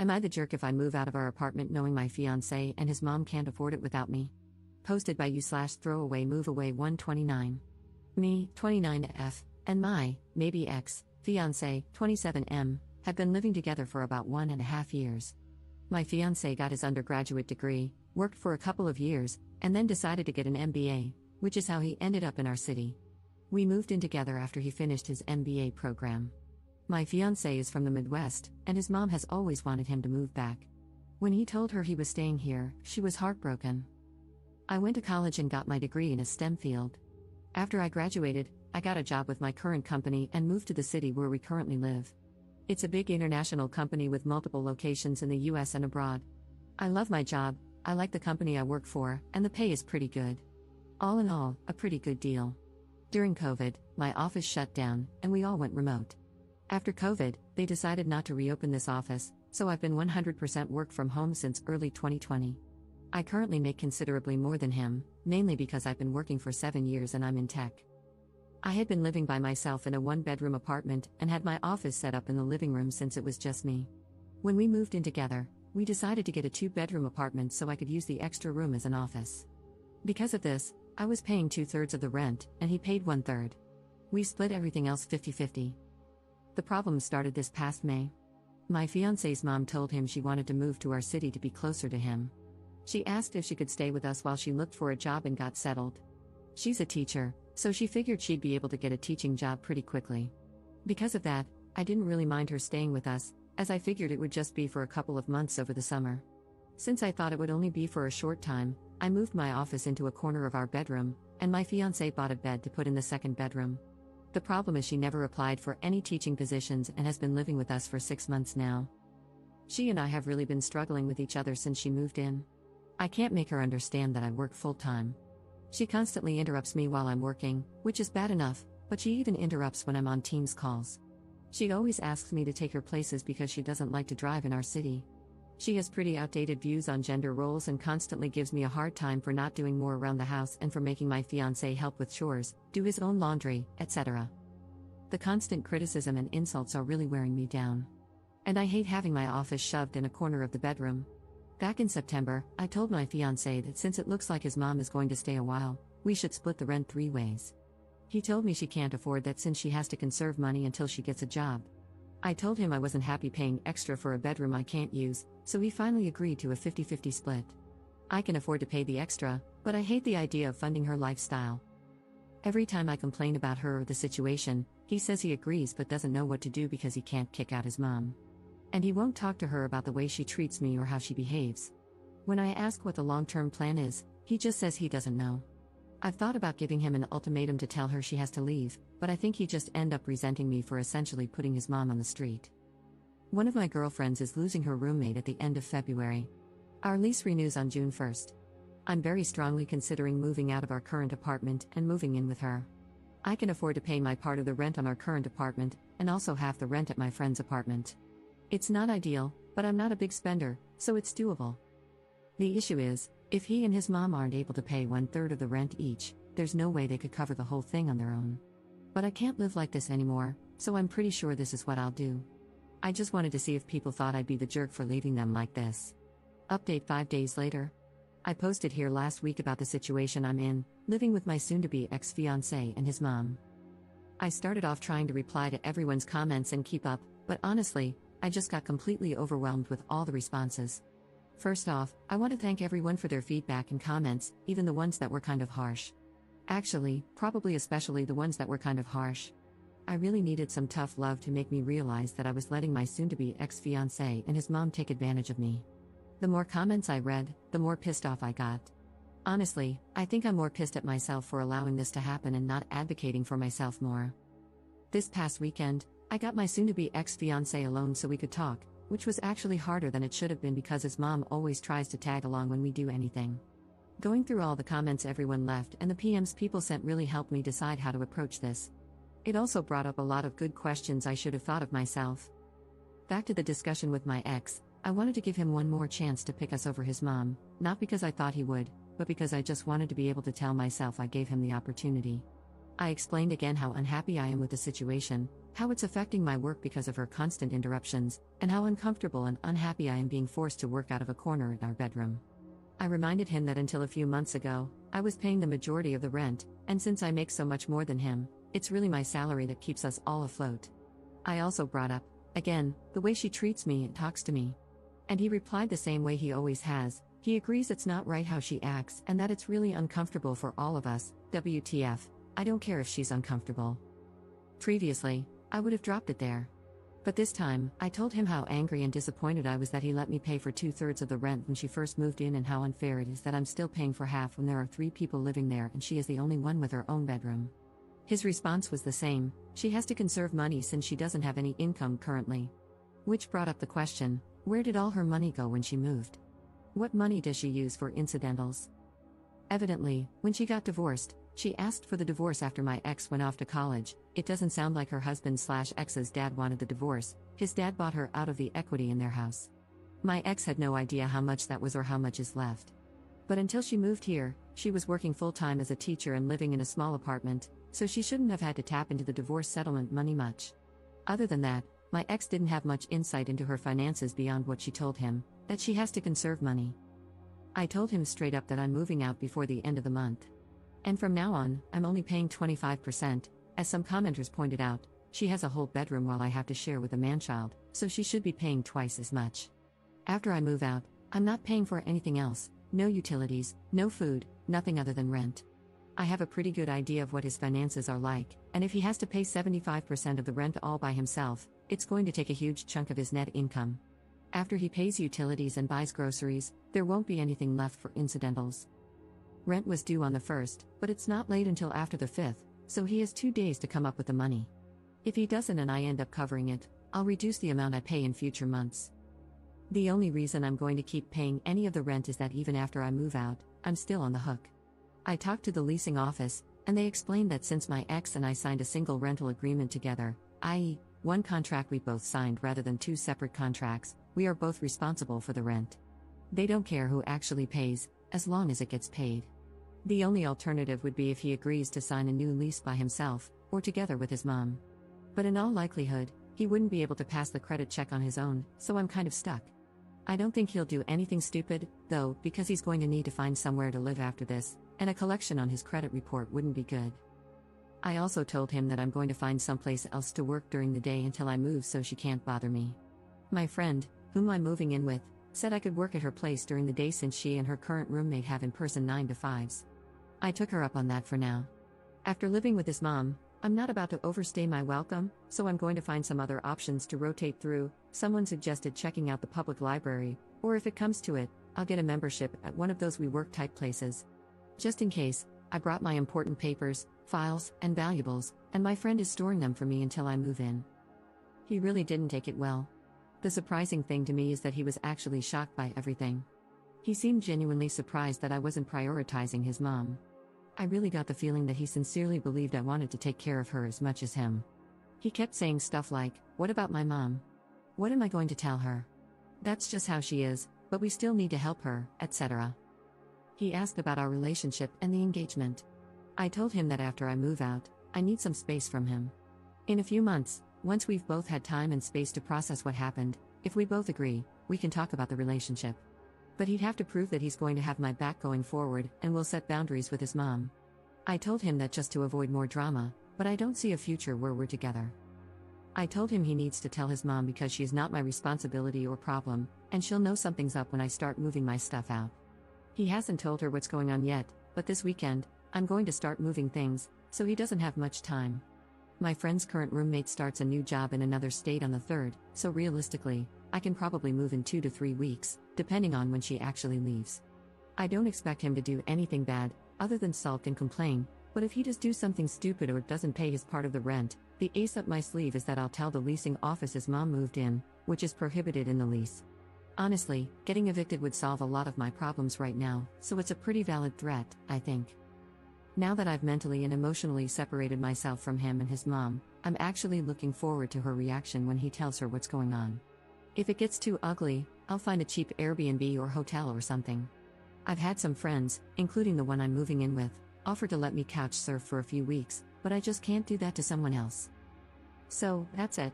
Am I the jerk if I move out of our apartment knowing my fiancé and his mom can't afford it without me? Posted by you/throwaway move away 129. Me, 29F, and my, maybe ex, fiancé, 27M, have been living together for about 1.5 years. My fiancé got his undergraduate degree, worked for a couple of years, and then decided to get an MBA, which is how he ended up in our city. We moved in together after he finished his MBA program. My fiancé is from the Midwest, and his mom has always wanted him to move back. When he told her he was staying here, she was heartbroken. I went to college and got my degree in a STEM field. After I graduated, I got a job with my current company and moved to the city where we currently live. It's a big international company with multiple locations in the US and abroad. I love my job, I like the company I work for, and the pay is pretty good. All in all, a pretty good deal. During COVID, my office shut down, and we all went remote. After COVID, they decided not to reopen this office, so I've been 100% work from home since early 2020. I currently make considerably more than him, mainly because I've been working for 7 years and I'm in tech. I had been living by myself in a 1-bedroom apartment and had my office set up in the living room since it was just me. When we moved in together, we decided to get a 2-bedroom apartment so I could use the extra room as an office. Because of this, I was paying 2/3 of the rent, and he paid 1/3. We split everything else 50-50. The problem started this past May. My fiancé's mom told him she wanted to move to our city to be closer to him. She asked if she could stay with us while she looked for a job and got settled. She's a teacher, so she figured she'd be able to get a teaching job pretty quickly. Because of that, I didn't really mind her staying with us, as I figured it would just be for a couple of months over the summer. Since I thought it would only be for a short time, I moved my office into a corner of our bedroom, and my fiancé bought a bed to put in the second bedroom. The problem is she never applied for any teaching positions and has been living with us for 6 months now. She and I have really been struggling with each other since she moved in. I can't make her understand that I work full-time. She constantly interrupts me while I'm working, which is bad enough, but she even interrupts when I'm on Teams calls. She always asks me to take her places because she doesn't like to drive in our city. She has pretty outdated views on gender roles and constantly gives me a hard time for not doing more around the house and for making my fiancé help with chores, do his own laundry, etc. The constant criticism and insults are really wearing me down. And I hate having my office shoved in a corner of the bedroom. Back in September, I told my fiancé that since it looks like his mom is going to stay a while, we should split the rent 3 ways. He told me she can't afford that since she has to conserve money until she gets a job. I told him I wasn't happy paying extra for a bedroom I can't use, so he finally agreed to a 50-50 split. I can afford to pay the extra, but I hate the idea of funding her lifestyle. Every time I complain about her or the situation, he says he agrees but doesn't know what to do because he can't kick out his mom. And he won't talk to her about the way she treats me or how she behaves. When I ask what the long-term plan is, he just says he doesn't know. I've thought about giving him an ultimatum to tell her she has to leave, but I think he'd just end up resenting me for essentially putting his mom on the street. One of my girlfriends is losing her roommate at the end of February. Our lease renews on June 1st. I'm very strongly considering moving out of our current apartment and moving in with her. I can afford to pay my part of the rent on our current apartment, and also half the rent at my friend's apartment. It's not ideal, but I'm not a big spender, so it's doable. The issue is, if he and his mom aren't able to pay 1/3 of the rent each, there's no way they could cover the whole thing on their own. But I can't live like this anymore, so I'm pretty sure this is what I'll do. I just wanted to see if people thought I'd be the jerk for leaving them like this. Update 5 days later. I posted here last week about the situation I'm in, living with my soon-to-be ex-fiancé and his mom. I started off trying to reply to everyone's comments and keep up, but honestly, I just got completely overwhelmed with all the responses. First off, I want to thank everyone for their feedback and comments, even the ones that were kind of harsh. Actually, probably especially the ones that were kind of harsh. I really needed some tough love to make me realize that I was letting my soon-to-be ex-fiancé and his mom take advantage of me. The more comments I read, the more pissed off I got. Honestly, I think I'm more pissed at myself for allowing this to happen and not advocating for myself more. This past weekend, I got my soon-to-be ex-fiancé alone so we could talk, which was actually harder than it should have been because his mom always tries to tag along when we do anything. Going through all the comments everyone left and the PMs people sent really helped me decide how to approach this. It also brought up a lot of good questions I should have thought of myself. Back to the discussion with my ex, I wanted to give him one more chance to pick us over his mom, not because I thought he would, but because I just wanted to be able to tell myself I gave him the opportunity. I explained again how unhappy I am with the situation, how it's affecting my work because of her constant interruptions, and how uncomfortable and unhappy I am being forced to work out of a corner in our bedroom. I reminded him that until a few months ago, I was paying the majority of the rent, and since I make so much more than him, it's really my salary that keeps us all afloat. I also brought up, again, the way she treats me and talks to me. And he replied the same way he always has. He agrees it's not right how she acts and that it's really uncomfortable for all of us. WTF, I don't care if she's uncomfortable. Previously, I would have dropped it there. But this time, I told him how angry and disappointed I was that he let me pay for 2/3 of the rent when she first moved in and how unfair it is that I'm still paying for half when there are 3 people living there and she is the only one with her own bedroom. His response was the same: she has to conserve money since she doesn't have any income currently. Which brought up the question, where did all her money go when she moved? What money does she use for incidentals? Evidently, when she got divorced, she asked for the divorce after my ex went off to college. It doesn't sound like her husband/ex's dad wanted the divorce. His dad bought her out of the equity in their house. My ex had no idea how much that was or how much is left. But until she moved here, she was working full-time as a teacher and living in a small apartment, so she shouldn't have had to tap into the divorce settlement money much. Other than that, my ex didn't have much insight into her finances beyond what she told him, that she has to conserve money. I told him straight up that I'm moving out before the end of the month. And from now on, I'm only paying 25%, as some commenters pointed out. She has a whole bedroom while I have to share with a man-child, so she should be paying twice as much. After I move out, I'm not paying for anything else, no utilities, no food, nothing other than rent. I have a pretty good idea of what his finances are like, and if he has to pay 75% of the rent all by himself, it's going to take a huge chunk of his net income. After he pays utilities and buys groceries, there won't be anything left for incidentals. Rent was due on the 1st, but it's not late until after the 5th, so he has 2 days to come up with the money. If he doesn't and I end up covering it, I'll reduce the amount I pay in future months. The only reason I'm going to keep paying any of the rent is that even after I move out, I'm still on the hook. I talked to the leasing office, and they explained that since my ex and I signed a single rental agreement together, i.e., one contract we both signed rather than 2 separate contracts, we are both responsible for the rent. They don't care who actually pays, as long as it gets paid. The only alternative would be if he agrees to sign a new lease by himself, or together with his mom. But in all likelihood, he wouldn't be able to pass the credit check on his own, so I'm kind of stuck. I don't think he'll do anything stupid, though, because he's going to need to find somewhere to live after this, and a collection on his credit report wouldn't be good. I also told him that I'm going to find someplace else to work during the day until I move so she can't bother me. My friend, whom I'm moving in with, said I could work at her place during the day since she and her current roommate have in-person 9 to 5s. I took her up on that for now. After living with his mom, I'm not about to overstay my welcome, so I'm going to find some other options to rotate through. Someone suggested checking out the public library, or if it comes to it, I'll get a membership at one of those WeWork type places. Just in case, I brought my important papers, files, and valuables, and my friend is storing them for me until I move in. He really didn't take it well. The surprising thing to me is that he was actually shocked by everything. He seemed genuinely surprised that I wasn't prioritizing his mom. I really got the feeling that he sincerely believed I wanted to take care of her as much as him. He kept saying stuff like, "What about my mom? What am I going to tell her? That's just how she is, but we still need to help her," etc. He asked about our relationship and the engagement. I told him that after I move out, I need some space from him. In a few months, once we've both had time and space to process what happened, if we both agree, we can talk about the relationship. But he'd have to prove that he's going to have my back going forward and will set boundaries with his mom. I told him that just to avoid more drama, but I don't see a future where we're together. I told him he needs to tell his mom because she's not my responsibility or problem, and she'll know something's up when I start moving my stuff out. He hasn't told her what's going on yet, but this weekend, I'm going to start moving things, so he doesn't have much time. My friend's current roommate starts a new job in another state on the 3rd, so realistically, I can probably move in 2 to 3 weeks, depending on when she actually leaves. I don't expect him to do anything bad, other than sulk and complain, but if he does do something stupid or doesn't pay his part of the rent, the ace up my sleeve is that I'll tell the leasing office his mom moved in, which is prohibited in the lease. Honestly, getting evicted would solve a lot of my problems right now, so it's a pretty valid threat, I think. Now that I've mentally and emotionally separated myself from him and his mom, I'm actually looking forward to her reaction when he tells her what's going on. If it gets too ugly, I'll find a cheap Airbnb or hotel or something. I've had some friends, including the one I'm moving in with, offer to let me couch surf for a few weeks, but I just can't do that to someone else. So, that's it.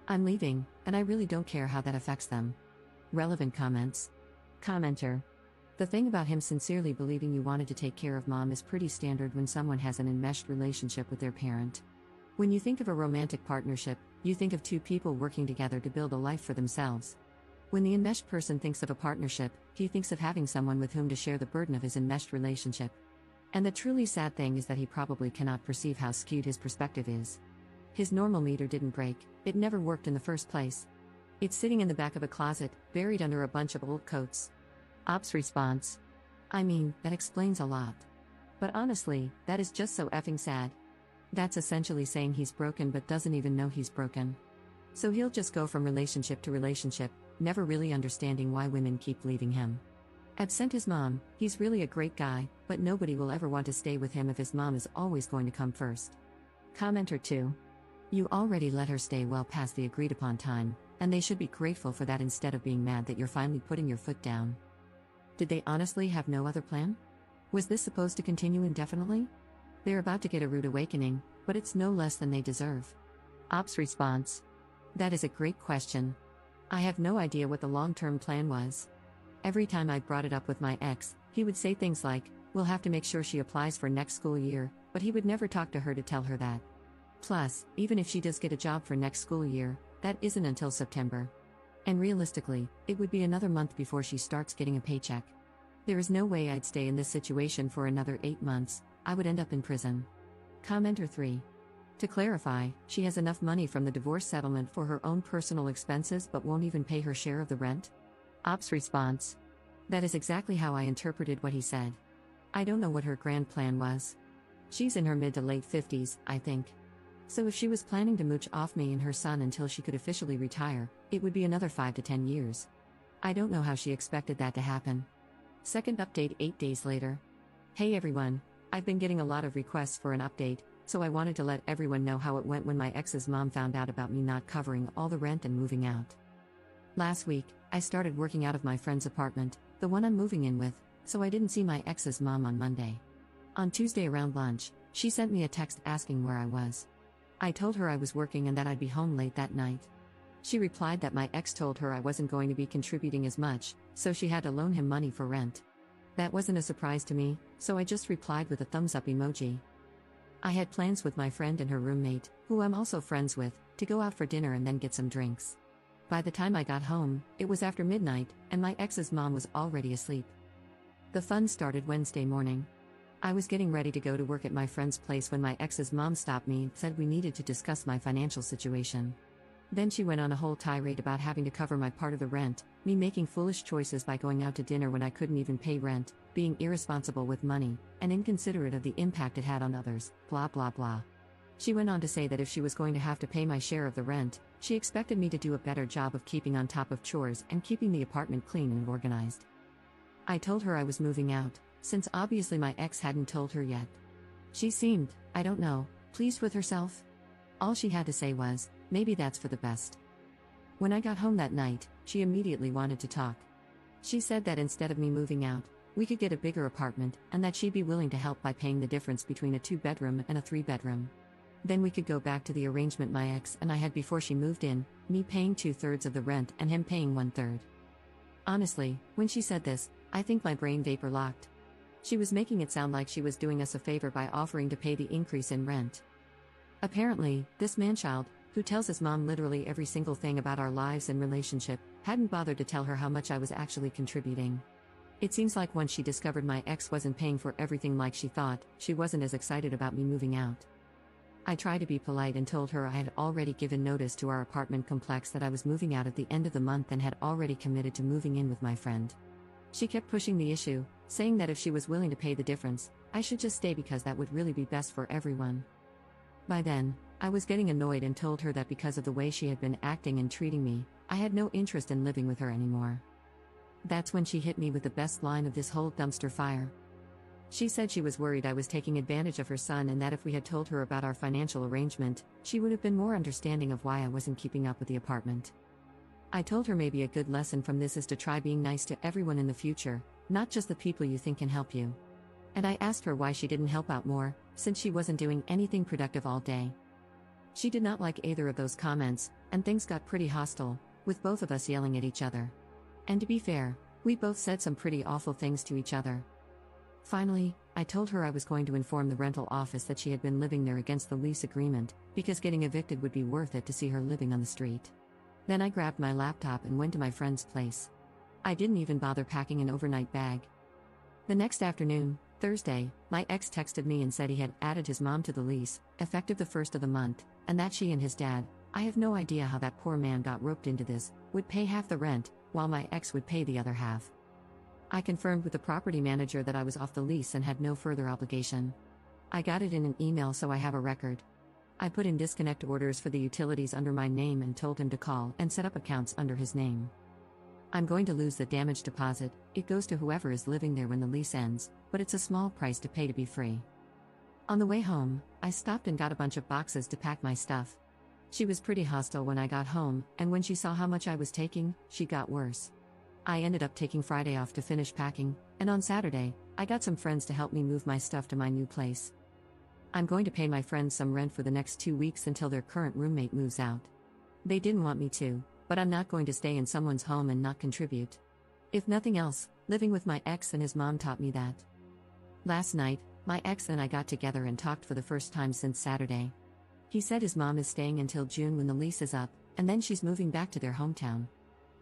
I'm leaving, and I really don't care how that affects them. Relevant comments. Commenter. The thing about him sincerely believing you wanted to take care of mom is pretty standard when someone has an enmeshed relationship with their parent. When you think of a romantic partnership, you think of two people working together to build a life for themselves. When the enmeshed person thinks of a partnership, he thinks of having someone with whom to share the burden of his enmeshed relationship. And the truly sad thing is that he probably cannot perceive how skewed his perspective is. His normal meter didn't break, it never worked in the first place. It's sitting in the back of a closet, buried under a bunch of old coats. Ops response. I mean, that explains a lot. But honestly, that is just so effing sad. That's essentially saying he's broken but doesn't even know he's broken. So he'll just go from relationship to relationship, never really understanding why women keep leaving him. Absent his mom, he's really a great guy, but nobody will ever want to stay with him if his mom is always going to come first. Commenter 2. You already let her stay well past the agreed upon time, and they should be grateful for that instead of being mad that you're finally putting your foot down. Did they honestly have no other plan? Was this supposed to continue indefinitely? They're about to get a rude awakening, but it's no less than they deserve. Ops response. That is a great question. I have no idea what the long-term plan was. Every time I brought it up with my ex, he would say things like, we'll have to make sure she applies for next school year, but he would never talk to her to tell her that. Plus, even if she does get a job for next school year, that isn't until September. And realistically, it would be another month before she starts getting a paycheck. There is no way I'd stay in this situation for another 8 months, I would end up in prison. Commenter 3. To clarify, she has enough money from the divorce settlement for her own personal expenses but won't even pay her share of the rent? Ops response. That is exactly how I interpreted what he said. I don't know what her grand plan was. She's in her mid to late 50s, I think. So if she was planning to mooch off me and her son until she could officially retire, it would be another 5 to 10 years. I don't know how she expected that to happen. Second update 8 days later. Hey everyone, I've been getting a lot of requests for an update, so I wanted to let everyone know how it went when my ex's mom found out about me not covering all the rent and moving out. Last week, I started working out of my friend's apartment, the one I'm moving in with, so I didn't see my ex's mom on Monday. On Tuesday around lunch, she sent me a text asking where I was. I told her I was working and that I'd be home late that night. She replied that my ex told her I wasn't going to be contributing as much, so she had to loan him money for rent. That wasn't a surprise to me, so I just replied with a thumbs up emoji. I had plans with my friend and her roommate, who I'm also friends with, to go out for dinner and then get some drinks. By the time I got home, it was after midnight, and my ex's mom was already asleep. The fun started Wednesday morning. I was getting ready to go to work at my friend's place when my ex's mom stopped me and said we needed to discuss my financial situation. Then she went on a whole tirade about having to cover my part of the rent, me making foolish choices by going out to dinner when I couldn't even pay rent, being irresponsible with money, and inconsiderate of the impact it had on others, blah blah blah. She went on to say that if she was going to have to pay my share of the rent, she expected me to do a better job of keeping on top of chores and keeping the apartment clean and organized. I told her I was moving out, since obviously my ex hadn't told her yet. She seemed, I don't know, pleased with herself. All she had to say was, maybe that's for the best. When I got home that night, she immediately wanted to talk. She said that instead of me moving out, we could get a bigger apartment, and that she'd be willing to help by paying the difference between a 2-bedroom and a 3-bedroom. Then we could go back to the arrangement my ex and I had before she moved in, me paying 2/3 of the rent and him paying 1/3. Honestly, when she said this, I think my brain vapor locked. She was making it sound like she was doing us a favor by offering to pay the increase in rent. Apparently, this manchild, who tells his mom literally every single thing about our lives and relationship, hadn't bothered to tell her how much I was actually contributing. It seems like once she discovered my ex wasn't paying for everything like she thought, she wasn't as excited about me moving out. I tried to be polite and told her I had already given notice to our apartment complex that I was moving out at the end of the month and had already committed to moving in with my friend. She kept pushing the issue, saying that if she was willing to pay the difference, I should just stay because that would really be best for everyone. By then, I was getting annoyed and told her that because of the way she had been acting and treating me, I had no interest in living with her anymore. That's when she hit me with the best line of this whole dumpster fire. She said she was worried I was taking advantage of her son and that if we had told her about our financial arrangement, she would have been more understanding of why I wasn't keeping up with the apartment. I told her maybe a good lesson from this is to try being nice to everyone in the future, not just the people you think can help you. And I asked her why she didn't help out more, since she wasn't doing anything productive all day. She did not like either of those comments, and things got pretty hostile, with both of us yelling at each other. And to be fair, we both said some pretty awful things to each other. Finally, I told her I was going to inform the rental office that she had been living there against the lease agreement, because getting evicted would be worth it to see her living on the street. Then I grabbed my laptop and went to my friend's place. I didn't even bother packing an overnight bag. The next afternoon, Thursday, my ex texted me and said he had added his mom to the lease, effective the first of the month, and that she and his dad, I have no idea how that poor man got roped into this, would pay half the rent, while my ex would pay the other half. I confirmed with the property manager that I was off the lease and had no further obligation. I got it in an email, so I have a record. I put in disconnect orders for the utilities under my name and told him to call and set up accounts under his name. I'm going to lose the damage deposit. It goes to whoever is living there when the lease ends, but it's a small price to pay to be free. On the way home, I stopped and got a bunch of boxes to pack my stuff. She was pretty hostile when I got home, and when she saw how much I was taking, she got worse. I ended up taking Friday off to finish packing, and on Saturday, I got some friends to help me move my stuff to my new place. I'm going to pay my friends some rent for the next 2 weeks until their current roommate moves out. They didn't want me to, but I'm not going to stay in someone's home and not contribute. If nothing else, living with my ex and his mom taught me that. Last night, my ex and I got together and talked for the first time since Saturday. He said his mom is staying until June when the lease is up, and then she's moving back to their hometown.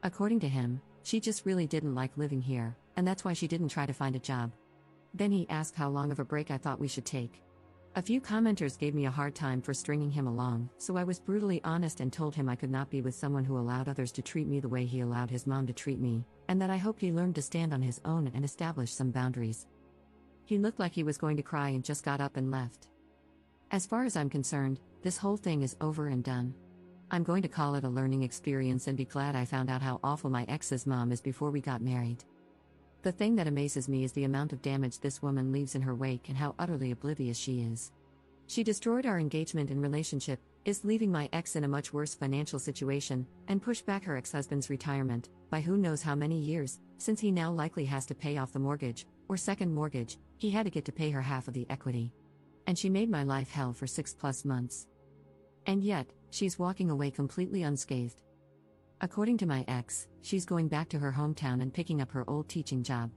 According to him, she just really didn't like living here, and that's why she didn't try to find a job. Then he asked how long of a break I thought we should take. A few commenters gave me a hard time for stringing him along, so I was brutally honest and told him I could not be with someone who allowed others to treat me the way he allowed his mom to treat me, and that I hoped he learned to stand on his own and establish some boundaries. He looked like he was going to cry and just got up and left. As far as I'm concerned, this whole thing is over and done. I'm going to call it a learning experience and be glad I found out how awful my ex's mom is before we got married. The thing that amazes me is the amount of damage this woman leaves in her wake and how utterly oblivious she is. She destroyed our engagement and relationship, is leaving my ex in a much worse financial situation, and pushed back her ex-husband's retirement, by who knows how many years, since he now likely has to pay off the mortgage, or second mortgage, he had to get to pay her half of the equity. And she made my life hell for 6+ months. And yet, she's walking away completely unscathed. According to my ex, she's going back to her hometown and picking up her old teaching job.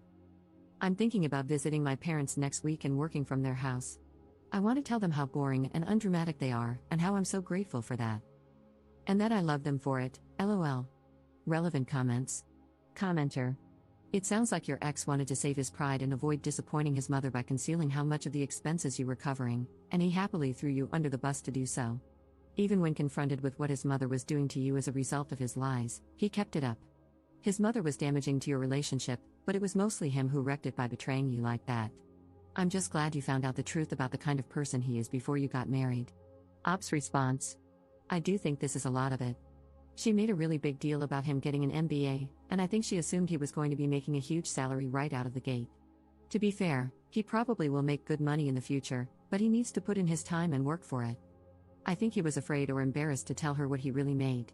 I'm thinking about visiting my parents next week and working from their house. I want to tell them how boring and undramatic they are, and how I'm so grateful for that. And that I love them for it, lol. Relevant comments. Commenter. It sounds like your ex wanted to save his pride and avoid disappointing his mother by concealing how much of the expenses you were covering, and he happily threw you under the bus to do so. Even when confronted with what his mother was doing to you as a result of his lies, he kept it up. His mother was damaging to your relationship, but it was mostly him who wrecked it by betraying you like that. I'm just glad you found out the truth about the kind of person he is before you got married. Ops response. I do think this is a lot of it. She made a really big deal about him getting an MBA, and I think she assumed he was going to be making a huge salary right out of the gate. To be fair, he probably will make good money in the future, but he needs to put in his time and work for it. I think he was afraid or embarrassed to tell her what he really made.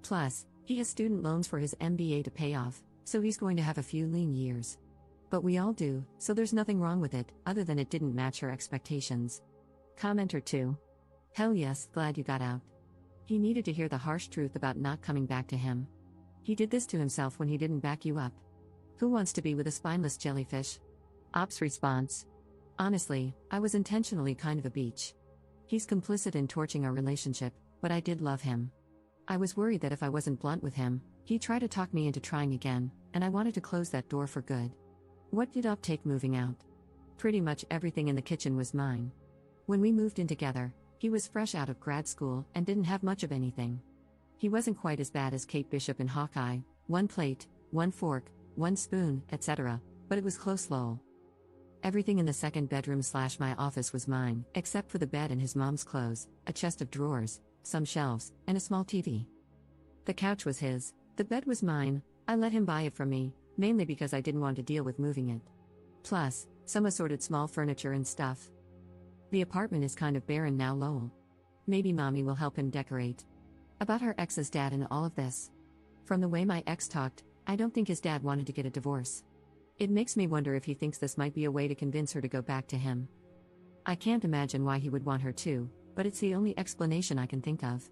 Plus, he has student loans for his MBA to pay off, so he's going to have a few lean years. But we all do, so there's nothing wrong with it, other than it didn't match her expectations. Commenter 2. Hell yes, glad you got out. He needed to hear the harsh truth about not coming back to him. He did this to himself when he didn't back you up. Who wants to be with a spineless jellyfish? Ops response. Honestly, I was intentionally kind of a beach. He's complicit in torching our relationship, but I did love him. I was worried that if I wasn't blunt with him, he'd try to talk me into trying again, and I wanted to close that door for good. What did Up take moving out? Pretty much everything in the kitchen was mine. When we moved in together, he was fresh out of grad school and didn't have much of anything. He wasn't quite as bad as Kate Bishop in Hawkeye, 1 plate, 1 fork, 1 spoon, etc., but it was close lol. Everything in the second bedroom/my office was mine, except for the bed and his mom's clothes, a chest of drawers, some shelves, and a small TV. The couch was his, the bed was mine. I let him buy it from me, mainly because I didn't want to deal with moving it. Plus, some assorted small furniture and stuff. The apartment is kind of barren now lol. Maybe mommy will help him decorate. About her ex's dad and all of this. From the way my ex talked, I don't think his dad wanted to get a divorce. It makes me wonder if he thinks this might be a way to convince her to go back to him. I can't imagine why he would want her to, but it's the only explanation I can think of.